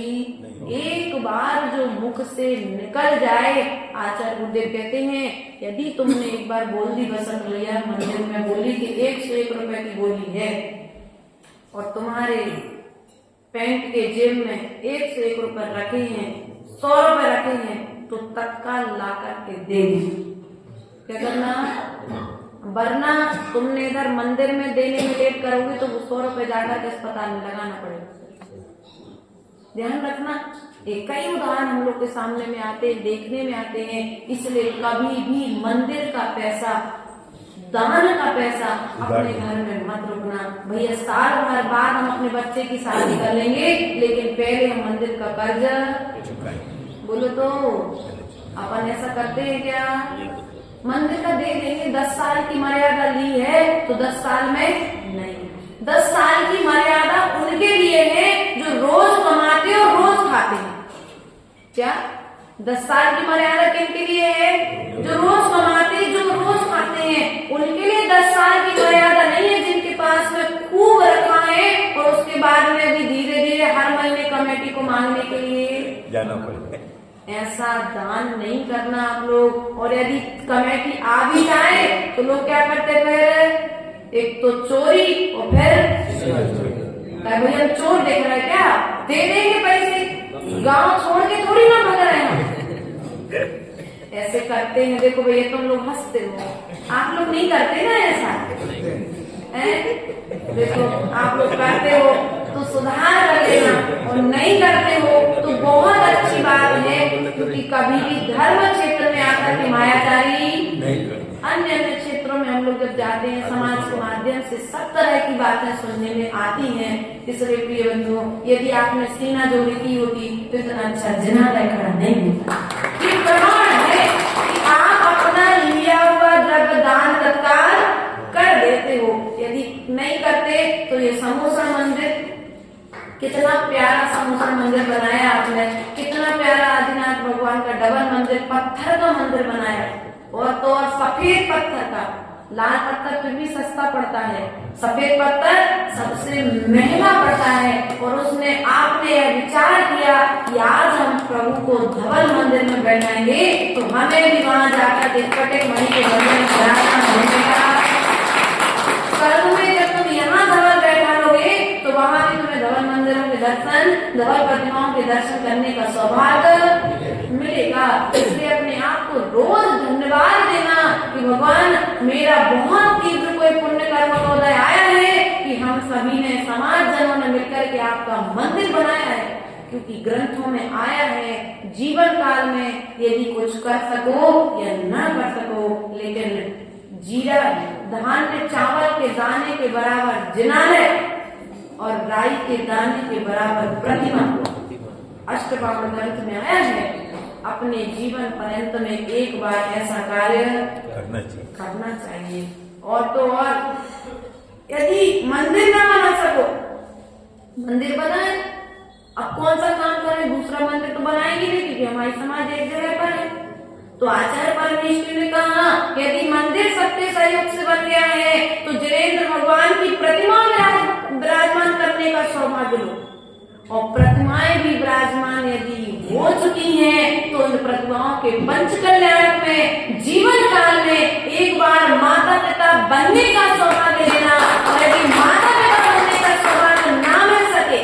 एक बार जो मुख से निकल जाए, आचार्य गुरुदेव कहते हैं यदि तुमने एक बार बोल दी बसंत भैया मंदिर में बोली कि 101 रुपए की बोली है और तुम्हारे पैंट के जेब में 101 रुपए रखे हैं, 100 रुपए रखे हैं, तो तत्काल ला करके दे दी। क्या करना? वरना तुमने इधर मंदिर में देने में लेट करोगे तो 100 रुपए जाकर के अस्पताल में लगाना पड़ेगा। ध्यान रखना, एक कई उदाहरण हम लोग के सामने में आते हैं, देखने में आते हैं। इसलिए कभी भी मंदिर का पैसा, दान का पैसा अपने घर में मत रुकना। भैया साल भर बाद हम अपने बच्चे की शादी कर लेंगे, लेकिन पहले हम मंदिर का कर्ज बोलो तो अपन ऐसा करते हैं क्या? मंदिर का दे देंगे, 10 साल की मर्यादा ली है तो 10 साल में नहीं, 10 साल की मर्यादा उनके लिए है जो रोज कमाते और रोज खाते हैं। क्या 10 साल की मर्यादा किनके लिए है? जो रोज कमाते, जो रोज खाते हैं, उनके लिए 10 साल की मर्यादा नहीं है। जिनके पास में खूब रखा है और उसके बाद में भी धीरे धीरे हर महीने कमेटी को मांगने के लिए जाना पड़ेगा, ऐसा दान नहीं करना आप लोग। और यदि कमेटी आ भी जाए तो लोग क्या करते फिर? एक तो चोरी और फिर भैया चोर देख रहे क्या, दे देंगे पैसे, गांव छोड़ के थोड़ी ना भग रहे हैं। ऐसे करते हैं। देखो भैया तुम लोग हंसते हो, आप लोग नहीं करते ना ऐसा है? देखो आप लोग करते हो तो सुधार कर लेना, और नहीं करते हो तो बहुत अच्छी बात है, क्योंकि कभी भी धर्म क्षेत्र में आकर के मायाचारी अन्य अन्य क्षेत्रों में हम लोग जब जाते हैं, समाज के माध्यम से सब तरह की बातें सुनने में आती हैं। इसलिए प्रिय बंधुओं, यदि आपने सीना जोड़ी की होती तो इतना अच्छा जिना खड़ा नहीं होता। ये प्रमाण है कि आप अपना लिया हुआ द्रव्य दान तत्काल कर देते हो। यदि नहीं करते तो ये समोसा मंदिर, कितना प्यारा समोसा मंदिर बनाया आपने, कितना प्यारा आदिनाथ भगवान का डबल मंदिर, पत्थर का मंदिर बनाया, और तो और सफेद पत्थर का। लाल पत्थर फिर भी सस्ता पड़ता है, सफेद पत्थर सबसे महंगा पड़ता है। और उसने आपने यह विचार किया कि आज हम प्रभु को धवल मंदिर में बैठाएंगे, तो हमें भी वहां जाकर कटक मणि के मंदिर में बैठना। कर्म में जब तुम यहाँ धवल बैठा लोगे तो वहां भी तुम्हें धवल मंदिरों के दर्शन, धवल प्रतिमाओं के दर्शन करने का सौभाग्य मिलेगा। इसलिए अपने आप को रोज धन्यवाद देना कि भगवान मेरा बहुत तीव्र कोई पुण्य कर्म का उदय आया है कि हम सभी ने, समाज जनों ने मिलकर के आपका मंदिर बनाया है। क्योंकि ग्रंथों में आया है जीवन काल में यदि कुछ कर सको या न कर सको, लेकिन जीरा धान्य चावल के दाने के बराबर जिनालय और राई के दाने के बराबर प्रतिमा अष्टपावड़ ग्रंथ में आया है। अपने जीवन पर्यंत में एक बार ऐसा कार्य करना चाहिए। और तो और यदि मंदिर ना बना सको, मंदिर बनाए, अब कौन सा काम करें, दूसरा मंदिर तो बनाएंगे नहीं क्योंकि हमारी समाज एक जगह पर है। तो आचार्य परमेश्वर ने कहा यदि मंदिर सबके सहयोग से बन गया है तो जिनेंद्र भगवान की प्रतिमा विराजमान करने का सौभाग्य लो। और प्रतिमाएं भी विराजमान यदि हो चुकी हैं तो इन प्रतिमाओं के पंच कल्याण में जीवन काल में एक बार माता पिता बनने का सौभाग्य लेना। और यदि माता पिता बनने का सौभाग्य ना मिल सके,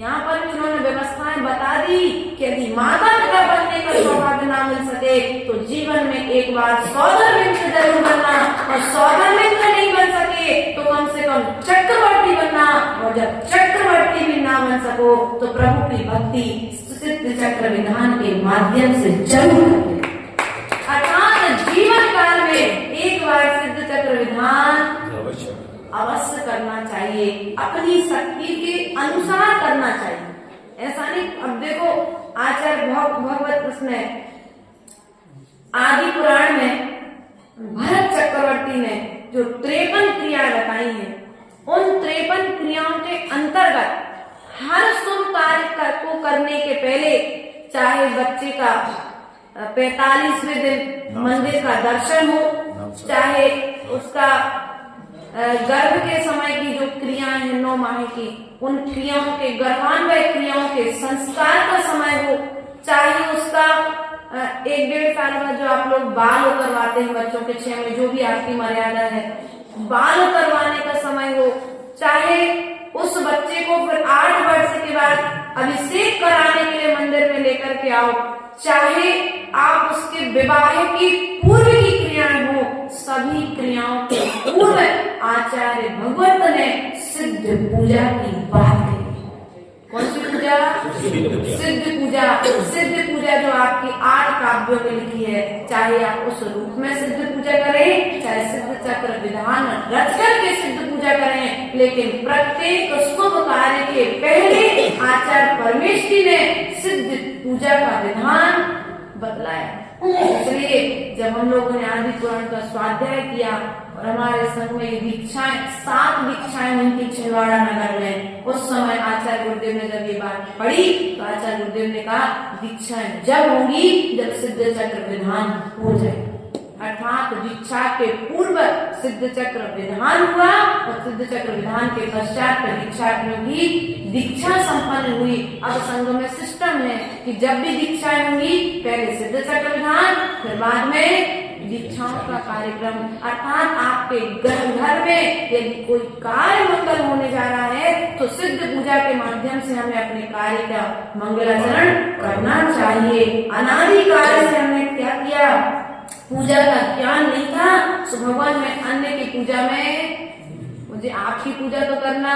यहाँ पर भी उन्होंने व्यवस्थाएं बता दी कि यदि माता पिता बनने का सौभाग्य ना मिल सके तो जीवन में एक बार सौदर मित्र जरूर बनना, और सौदर मित्र नहीं बन सके तो कम से कम चक्रवर्ती बनना, और जब चक्रवर्ती भी ना बन सको तो प्रभु की भक्ति सिद्ध चक्र विधान के माध्यम से जरूर करें। अर्थात जीवन काल में एक बार सिद्ध चक्र विधान अवश्य करना चाहिए, अपनी शक्ति के अनुसार करना चाहिए। ऐसा नहीं, अब देखो आचार्य भगवत उसमें आदि पुराण में भरत चक्रवर्ती ने जो 53 क्रियाएं बताई हैं, उन 53 क्रियाओं के अंतर्गत हर शुभ कार्य को करने के पहले, चाहे बच्चे का 45वें दिन मंदिर का दर्शन हो, चाहे उसका गर्भ के समय की जो क्रियाएं हैं 9 माह की, उन क्रियाओं के गर्भान्वय क्रियाओं के संस्कार का समय हो, चाहे उसका 1-1.5 साल बाद जो आप लोग बाल उतरवाते हैं बच्चों के 6 में, जो भी आपकी मर्यादा है, बाल उतरवाने का समय हो, चाहे उस बच्चे को फिर 8 वर्ष के बाद अभिषेक कराने के लिए मंदिर में लेकर के आओ, चाहे आप उसके विवाह की पूर्व की क्रियाएं हो, सभी क्रियाओं के पूर्व आचार्य भगवत ने सिद्ध पूजा की बात कही। कौन सी पूजा? सिद्ध पूजा। सिद्ध पूजा जो आपकी 8 काव्यों में लिखी है, चाहे आप उस रूप में सिद्ध पूजा करें, चाहे सिद्ध चक्र विधान रच करके सिद्ध पूजा करें, लेकिन प्रत्येक शुभ कार्य के पहले आचार्य परमेश्वरी ने सिद्ध पूजा का विधान बतलाया। इसलिए जब हम लोगों ने आदि पुराण का स्वाध्याय किया और हमारे संघ में दीक्षाएं 7 दीक्षाएं हुई थी छिंदवाड़ा नगर में, उस समय आचार्य गुरुदेव ने जब ये बात पढ़ी तो आचार्य गुरुदेव ने कहा दीक्षाएं जब होंगी जब सिद्ध चक्र विधान हो जाए। अर्थात दीक्षा के पूर्व सिद्ध चक्र विधान हुआ और सिद्ध चक्र विधान के पश्चात दीक्षार्थियों की दीक्षा संपन्न हुई। अब संघ में सिस्टम है कि जब भी दीक्षाएं होंगी पहले सिद्ध चक्र विधान, फिर बाद में दीक्षाओं का कार्यक्रम। अर्थात आपके घर में यदि कोई कार्य मंगल होने जा रहा है तो सिद्ध पूजा के माध्यम से हमें अपने कार्य का मंगलाचरण करना चाहिए। अनादि काल से हमने क्या किया, पूजा का ज्ञान नहीं था, तो भगवान में अन्य की पूजा में मुझे आपकी पूजा तो करना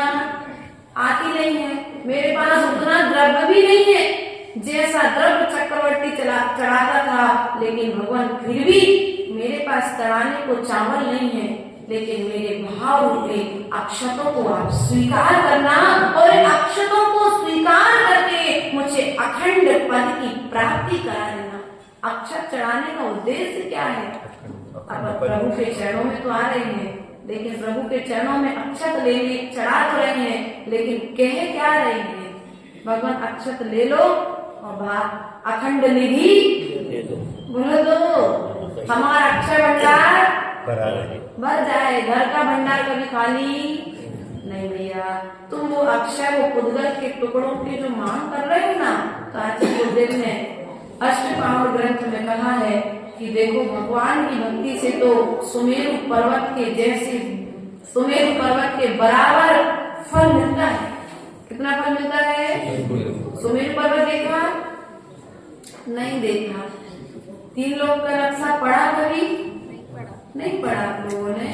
आती नहीं है, मेरे पास उतना द्रव्य भी नहीं है जैसा द्रव्य चक्रवर्ती चढ़ाता था, लेकिन भगवान फिर भी मेरे पास चढ़ाने को चावल नहीं है, लेकिन मेरे भाव रूपे अक्षतों को आप स्वीकार करना और अक्षतों को स्वीकार करके मुझे अखंड पद की प्राप्ति करा देना। अक्षत चढ़ाने का उद्देश्य क्या है? अब प्रभु के चरणों में तो आ रहे हैं, लेकिन प्रभु के चरणों में अक्षत लेने चढ़ा तो रहे हैं, लेकिन कह क्या रहे हैं? भगवान अक्षत ले लो और अखंड निधि बोलो दो, हमारा अक्षय भंडार भर जाए, घर का भंडार कभी खाली नहीं भैया। तुम वो अक्षय वो पुद्गल के टुकड़ों की जो मांग कर रहे हो ना, तो आचार्य गुरुदेव ने अष्टपावड़ ग्रंथ में कहा है कि देखो भगवान की भक्ति से तो सुमेरु पर्वत के जैसे, सुमेरु पर्वत के बराबर फल मिलता है। कितना फल मिलता है? सुमेरु पर्वत देखा? नहीं देखा। 3 लोग का नक्शा पढ़ा कभी? नहीं पढ़ा आप लोगों ने।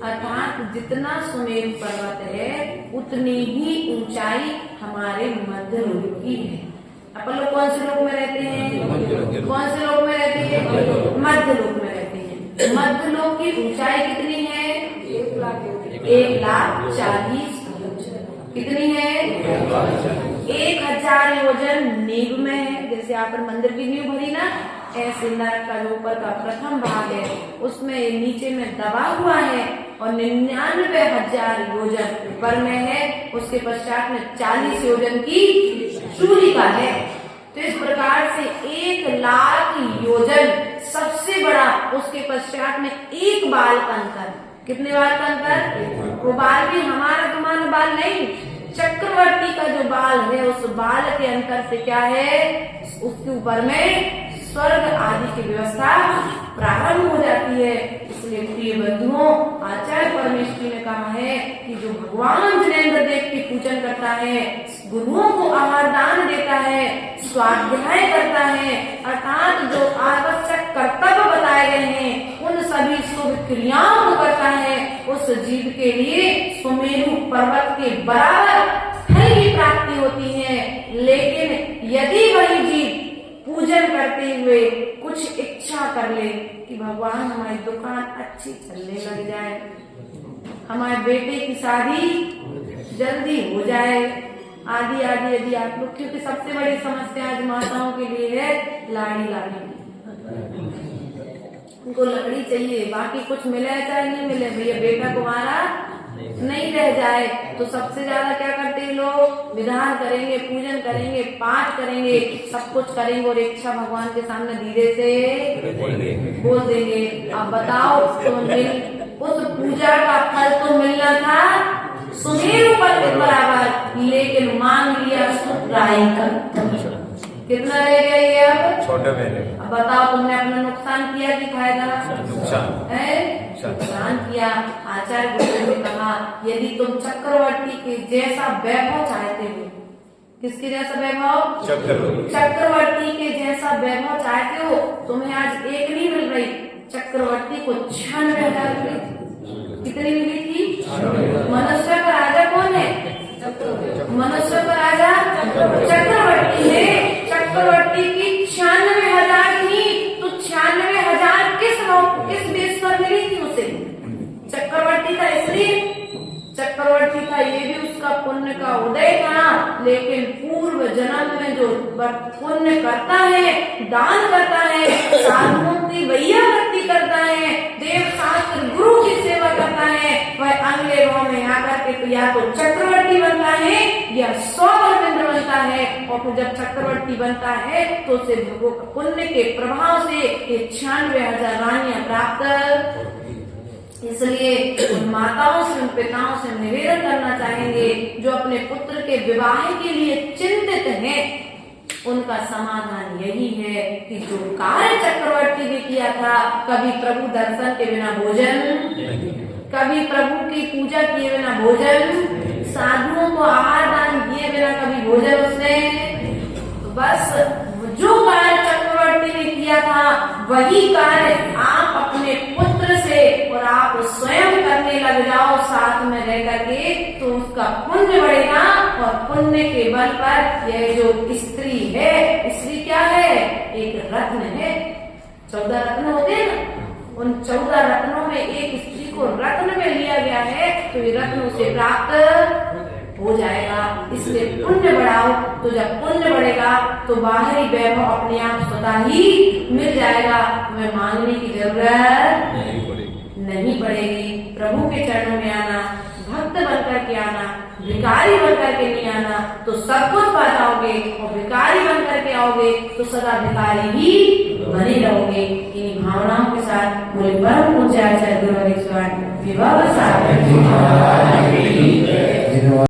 अर्थात जितना सुमेरु पर्वत है उतनी ही ऊंचाई हमारे हमारे मध्य लोक की है। अपन लोग कौन से लोक में रहते हैं? कौन से लोक में रहते हैं? मध्य लोक में रहते हैं। मध्य लोक की ऊंचाई कितनी है? 1,40,000 कितनी है? 1,000 योजन नींव में है। जैसे यहाँ पर मंदिर की नींव भरी ना, ऐसे नरक का जो ऊपर का प्रथम भाग है उसमें नीचे में दबा हुआ है और 99,000 योजन ऊपर में है। उसके पश्चात में 40 योजन की चूलिका है। तो इस प्रकार से 1,00,000 योजन सबसे बड़ा, उसके पश्चात में एक बाल का अंतर। कितने बाल का अंतर? वो बाल भी हमारा तुम्हारा बाल नहीं, चक्रवर्ती का जो बाल है उस बाल के अंतर से क्या है, उसके ऊपर में स्वर्ग आदि की व्यवस्था प्रारंभ हो जाती है। इसलिए प्रिय बंधुओं, आचार्य परमेश्वरी ने कहा है कि जो भगवान जिनेंद्र देव की पूजन करता है, गुरुओं को आहार दान देता है, स्वाध्याय करता है, अर्थात जो आवश्यक कर्तव्य बताए गए हैं उन सभी शुभ क्रियाओं को करता है, उस जीव के लिए सुमेरु पर्वत के बराबर फल की प्राप्ति होती है। लेकिन यदि वही जीव पूजन करते हुए कुछ इच्छा कर ले कि भगवान हमारी दुकान अच्छी चलने लग जाए, हमारे बेटे की शादी जल्दी हो जाए, आदि आदि यदि आप लोग, क्योंकि सबसे बड़ी समस्या आज माताओं के लिए है लाड़ी। उनको लकड़ी चाहिए, बाकी कुछ मिले चाहे नहीं मिले, भैया बेटा तुम्हारा नहीं रह जाए। तो सबसे ज्यादा क्या करते हैं लोग? विधान करेंगे, पूजन करेंगे, पाठ करेंगे, सब कुछ करेंगे और इच्छा भगवान के सामने धीरे से बोल देंगे। अब बताओ, तो उस पूजा का फल तो मिलना था सुमेरु पर्वत बराबर, लेकिन मांग लिया सुतराई का। कितना रह गया ये? अब छोटे मेरे। अब बताओ, तुमने अपना नुकसान किया कि फायदा? नुकसान किया। आचार्य गुरु ने कहा, यदि तुम चक्रवर्ती के जैसा वैभव चाहते हो, किसके जैसा वैभव? चक्रवर्ती के जैसा वैभव चाहते हो, तुम्हें आज एक नहीं मिल रही, चक्रवर्ती को 96,000 रुपये। कितनी मिली थी? मनुष्य का राजा कौन है? मनुष्य का राजा चक्रवर्ती है। चक्रवर्ती की 96,000 थी, तो 96,000 किस देश पर मिली थी उसे? चक्रवर्ती था, इसलिए चक्रवर्ती था, ये भी उसका पुण्य का उदय था। लेकिन पूर्व जन्म में जो पुण्य करता है, दान करता है, साधुओं की वैयावृत्ति करता है, देव शास्त्र गुरु की सेवा करता है, वह अगले भाव में आकर के या तो चक्रवर्ती बनता है या 100 बनता है। और फिर जब चक्रवर्ती बनता है तो उसे पुण्य के प्रभाव से 96,000 रानियां प्राप्त। इसलिए उन माताओं से, उन पिताओं से निवेदन करना चाहेंगे जो अपने पुत्र के विवाह के लिए चिंतित हैं, उनका समाधान यही है कि जो कार्य चक्रवर्ती ने किया था, कभी प्रभु दर्शन के बिना भोजन, कभी प्रभु की पूजा किए बिना भोजन, साधुओं को आहार दान किए बिना कभी भोजन, उसने बस जो कार्य चक्रवर्ती ने किया था वही कार्य आप अपने पुत्र से और आप स्वयं करने लग जाओ साथ में रह करके, तो उसका पुण्य बढ़ेगा। और पुण्य के बल पर यह जो स्त्री है, स्त्री क्या है? एक रत्न है। 14 रत्न होते हैं ना, उन 14 रत्नों में एक स्त्री को रत्न में लिया गया है, तो ये रत्न उसे प्राप्त हो जाएगा। इसलिए पुण्य बढ़ाओ, तो जब पुण्य बढ़ेगा तो बाहरी वैभव अपने आप स्वतः ही मिल जाएगा, तुम्हें मांगने की जरूरत नहीं पड़ेगी। प्रभु के चरणों में आना, भक्त बनकर के आना, भिखारी बनकर के नहीं आना, तो सब कुछ पा जाओगे, और भिखारी बनकर के आओगे तो सदा भिखारी ही बने रहोगे। इन भावनाओं के साथ बोले परम पूज्य आचार्य गुरु विवाह